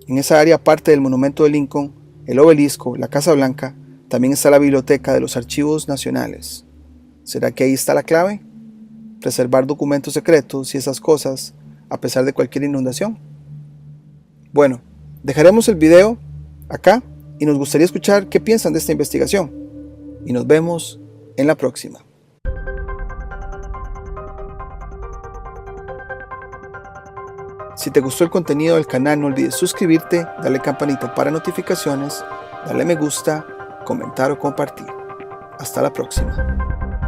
En esa área, aparte del monumento de Lincoln, el obelisco, la Casa Blanca, también está la biblioteca de los archivos nacionales. ¿Será que ahí está la clave? Preservar documentos secretos y esas cosas a pesar de cualquier inundación. Bueno, dejaremos el video acá y nos gustaría escuchar qué piensan de esta investigación. Y nos vemos en la próxima. Si te gustó el contenido del canal, no olvides suscribirte, darle campanita para notificaciones, darle me gusta, comentar o compartir. Hasta la próxima.